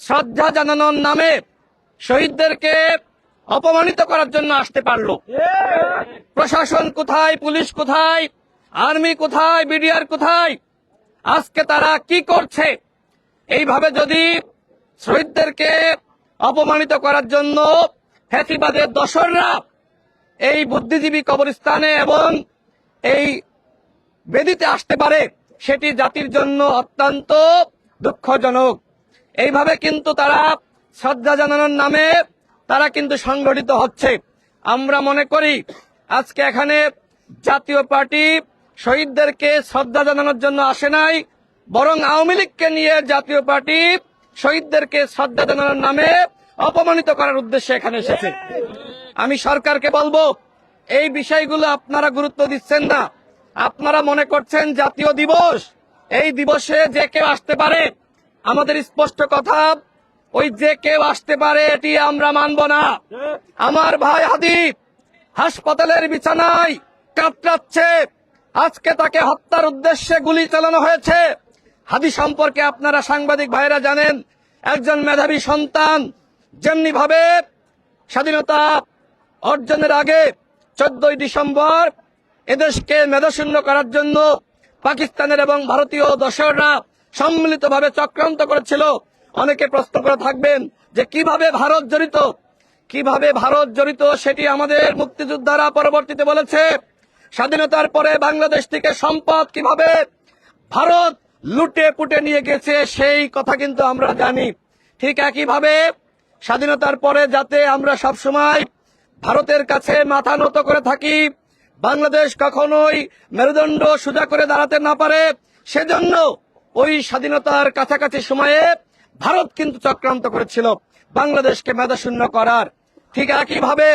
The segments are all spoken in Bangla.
শ্রদ্ধা জানানোর নামে শহীদদেরকে অপমানিত করার জন্য আসতে পারলো। প্রশাসন কোথায়, পুলিশ কোথায়, আর্মি কোথায়, বিডিআর কোথায়? আজকে তারা কি করছে? এইভাবে যদি শহীদদেরকে অপমানিত করার জন্য ফ্যাসিবাদের দোসররা এই বুদ্ধিজীবী কবরস্থানে এবং এই বেদিতে আসতে পারে, সেটি জাতির জন্য অত্যন্ত দুঃখজনক। এইভাবে কিন্তু তারা শ্রদ্ধা জানানোর নামে তারা কিন্তু সংগঠিত হচ্ছে। আমরা মনে করি আজকে এখানে জাতীয় পার্টি শহীদদেরকে শ্রদ্ধা জানানোর জন্য আসে নাই, বরং আওয়ামী লীগকে নিয়ে জাতীয় পার্টি শহীদদেরকে শ্রদ্ধা জানানোর নামে অপমানিত করার উদ্দেশ্যে এখানে এসেছে। আমি সরকারকে বলবো, এই বিষয়গুলো আপনারা গুরুত্ব দিচ্ছেন না। আপনারা মনে করছেন জাতীয় দিবস, এই দিবসে যে কেউ আসতে পারে। আমাদের স্পষ্ট কথা, ওই যে কেউ আসতে পারে এটি আমরা মানব না। আমার ভাই হাদি হাসপাতালের বিছানায় কাতরাচ্ছে, আজকে তাকে হত্যার উদ্দেশ্যে গুলি চালানো হয়েছে। হাদি সম্পর্কে আপনারা সাংবাদিক ভাইরা জানেন, একজন মেধাবী সন্তান। যেমনি ভাবে স্বাধীনতা অর্জনের আগে 14ই ডিসেম্বর এদেশকে মেধাশূন্য করার জন্য পাকিস্তানের এবং ভারতীয় দোসররা সম্মিলিতভাবে চক্রান্ত করেছিল। অনেকে প্রশ্ন করে থাকবেন যে কিভাবে ভারত জড়িত, সেটি আমাদের মুক্তিযোদ্ধারা পরবর্তীতে বলেছে। স্বাধীনতার পরে বাংলাদেশ থেকে সম্পদ কিভাবে ভারত লুটে পুটে নিয়ে গেছে সেই কথা কিন্তু আমরা জানি। ঠিক একইভাবে স্বাধীনতার পরে যাতে আমরা সবসময় ভারতের কাছে মাথা নত করে থাকি, বাংলাদেশ কখনোই মেরুদণ্ড সোজা করে দাঁড়াতে না পারে, সেজন্য ওই স্বাধীনতার কাছাকাছি সময়ে ভারত কিন্তু চক্রান্ত করেছিল বাংলাদেশকে মেধাশূন্য করার। ঠিক একইভাবে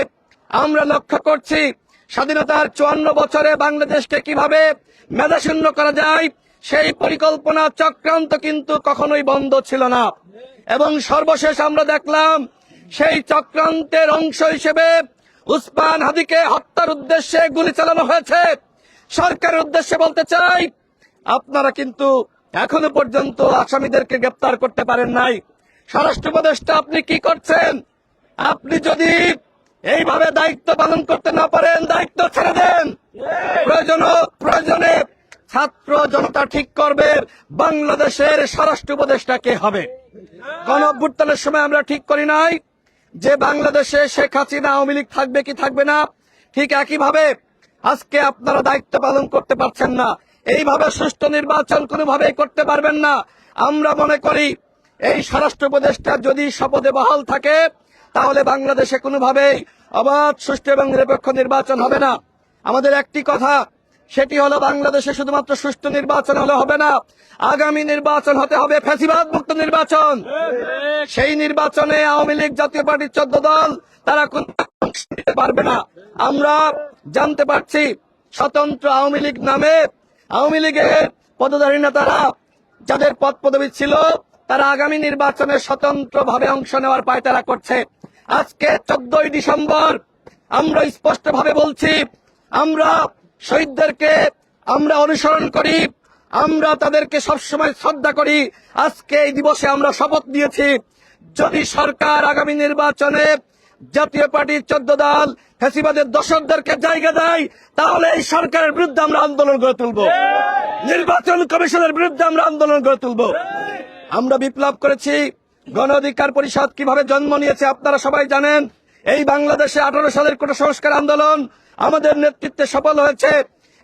আমরা লক্ষ্য করছি স্বাধীনতার 54 বছরে বাংলাদেশকে কিভাবে মেধাশূন্য করা যায়, সেই পরিকল্পনা চক্রান্ত কিন্তু কখনোই বন্ধ ছিল না। এবং সর্বশেষ আমরা দেখলাম সেই চক্রান্তের অংশ হিসেবে উসমান হাদিকে হত্যার উদ্দেশ্যে গুলি চালানো হয়েছে। সরকারের উদ্দেশ্যে বলতে চাই, আপনারা কিন্তু এখনো পর্যন্ত আসামিদেরকে গ্রেপ্তার করতে পারেন নাই। স্বরাষ্ট্র উপদেষ্টা আপনি কি করছেন? আপনি যদি এইভাবে দায়িত্ব পালন করতে না পারেন, দায়িত্ব ছেড়ে দেন। প্রয়োজনে ছাত্র জনতা ঠিক করবে বাংলাদেশের স্বরাষ্ট্র উপদেষ্টা কে হবে। গণঅভ্যুত্থানের সময় আমরা ঠিক করি নাই যে বাংলাদেশে শেখ হাসিনা আওয়ামী লীগ থাকবে কি থাকবে না। ঠিক একইভাবে আজকে আপনারা দায়িত্ব পালন করতে পারছেন না। এইভাবে সুষ্ঠু নির্বাচন কোনোভাবেই করতে পারবেন না। আমরা মনে করি এই স্বরাষ্ট্র উপদেষ্টা যদি শপথে বহাল থাকে, তাহলে বাংলাদেশে কোনোভাবেই অবাধ, সুষ্ঠু এবং নিরপেক্ষ নির্বাচন হবে না। আমাদের একটি কথা, সেটি হলো বাংলাদেশে শুধুমাত্র সুষ্ঠু নির্বাচন হলে হবে না, আগামী নির্বাচন হতে হবে ফ্যাসিবাদ মুক্ত নির্বাচন। সেই নির্বাচনে আওয়ামী লীগ, জাতীয় পার্টির 14 দল তারা কোন অংশ নিতে পারবে না। আমরা জানতে পারছি স্বতন্ত্র আওয়ামী লীগ নামে আওয়ামী লীগের পদধারী নেতারা যাদের পদ পদবি ছিল, তারা আগামী নির্বাচনে স্বতন্ত্রভাবে অংশ নেওয়ার পায়তারা করছে। আজকে 14ই ডিসেম্বর আমরা স্পষ্টভাবে বলছি, আমরা শহীদদেরকে আমরা অনুসরণ করি, আমরা তাদেরকে সবসময় শ্রদ্ধা করি। আজকে এই দিবসে আমরা শপথ নিয়েছি, যদি সরকার আগামী নির্বাচনে জাতীয় পার্টির 14 দল ফ্যাসিবাদের দোসরদেরকে জায়গা দেয়, তাহলে এই সরকারের বিরুদ্ধে আমরা আন্দোলন গড়ে তুলব, নির্বাচন কমিশনের বিরুদ্ধে আমরা আন্দোলন গড়ে তুলব। আমরা বিপ্লব করেছি। গণ অধিকার পরিষদ কিভাবে জন্ম নিয়েছে আপনারা সবাই জানেন। এই বাংলাদেশে 18 সালের কোটা সংস্কার আন্দোলন আমাদের নেতৃত্বে সফল হয়েছে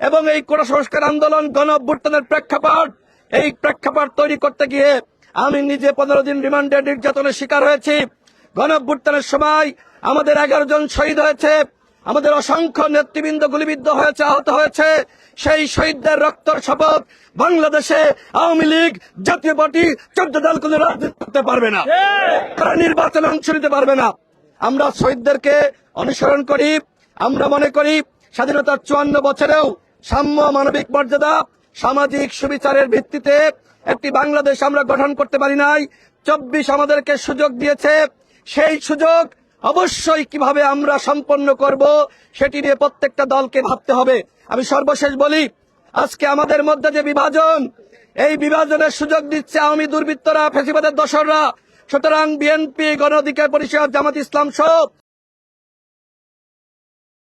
এবং এই কোটা সংস্কার আন্দোলন গণ অভ্যুত্থানের প্রেক্ষাপট। এই প্রেক্ষাপট তৈরি করতে গিয়ে আমি নিজে 15 দিন রিমান্ডে নির্যাতনের শিকার হয়েছি। গণ অভ্যুত্থানের সময় আমাদের 11 জন শহীদ হয়েছে, আমাদের অসংখ্য নেতৃবৃন্দ গুলিবিদ্ধ হয়েছে, আহত হয়েছে। সেই শহীদদের রক্তের শপথ বাংলাদেশে আওয়ামী লীগ, জাতীয় পার্টি, 14 দল কোনো রাজনীতি করতে পারবে না, তারা নির্বাচনে অংশ নিতে পারবে না। আমরা শহীদদেরকে অনুসরণ করি। আমরা মনে করি স্বাধীনতার 54 বছরেও সাম্য, মানবিক মর্যাদা, সামাজিক সুবিচারের ভিত্তিতে একটি বাংলাদেশ আমরা গঠন করতে পারি নাই। 24 আমাদেরকে সুযোগ দিয়েছে, সেই সুযোগ অবশ্যই কিভাবে আমরা সম্পন্ন করব সেটি নিয়ে প্রত্যেকটা দলকে ভাবতে হবে। আমি সর্বশেষ বলি, আজকে আমাদের মধ্যে যে বিভাজন, এই বিভাজনের সুযোগ দিচ্ছে আওয়ামী দুর্বৃত্তরা, ফ্যাসিবাদের দোসররা। সুতরাং বিএনপি, গণ অধিকার পরিষদ, জামাত ইসলাম সহ